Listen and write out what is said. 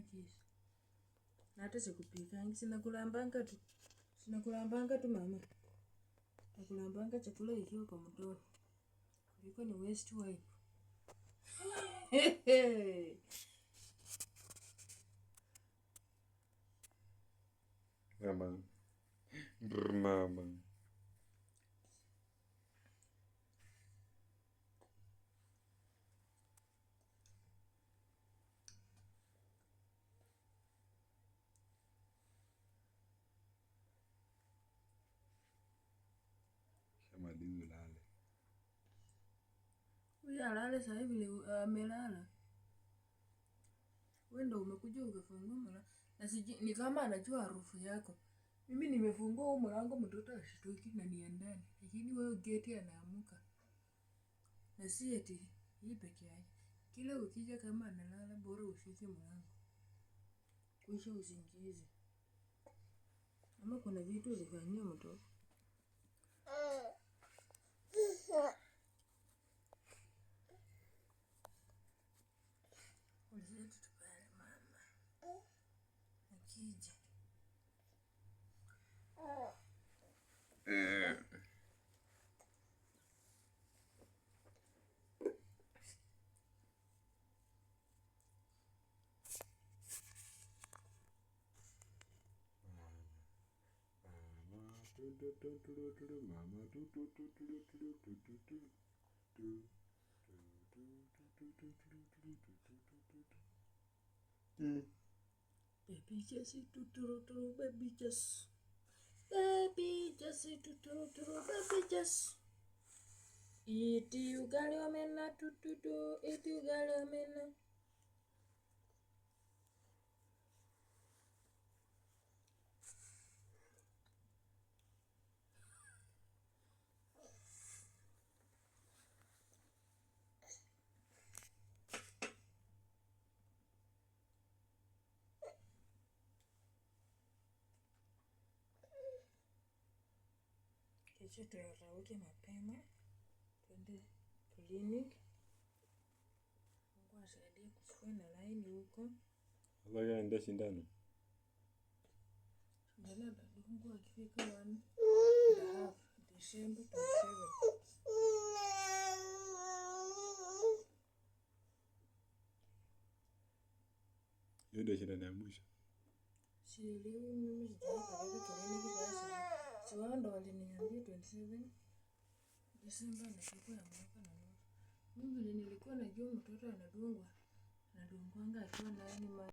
usingizi. Na hata sikupika, sinakulambanga tu mama. Nakulambanga chakula ikiwa kwa mdomo. Kuliko ni waste wipe. Mama. Mama. Malizu lale. Huyu alale sasa hivi amelala. Wewe ndio umekuja ukafungua mlango. Na ni kama anajua harufu yako. Mimi nimefungua huo mlango mtoto ashitoki na ni ndani. Lakini wewe geti anaamuka. Na si eti hii peke yake. Kila ukija kama analala bora ushike mlango. Kuisha usingizi. Ama kuna vitu ulifanyia mtoto. Ulizetu tupale mama. Akija. Baby Jessie tuturu baby Jess. Baby Jessie tuturu baby Jess. Iti ugali omena tututu iti ugali omena. Kesho tutarauke mapema. Twende clinic. Mungu asaidie kusikue na laini huko. Alaga enda shindano. Shindano Mungu akifika 1.5 December 27. Hiyo ndio shindano ya mwisho. Sielewi mimi sijaenda kliniki basi. Si wao ndo waliniambia 27 December na siku ya mwaka na nusu. Mimi nilikuwa najua mtoto anadungwanga akiwa 9 months.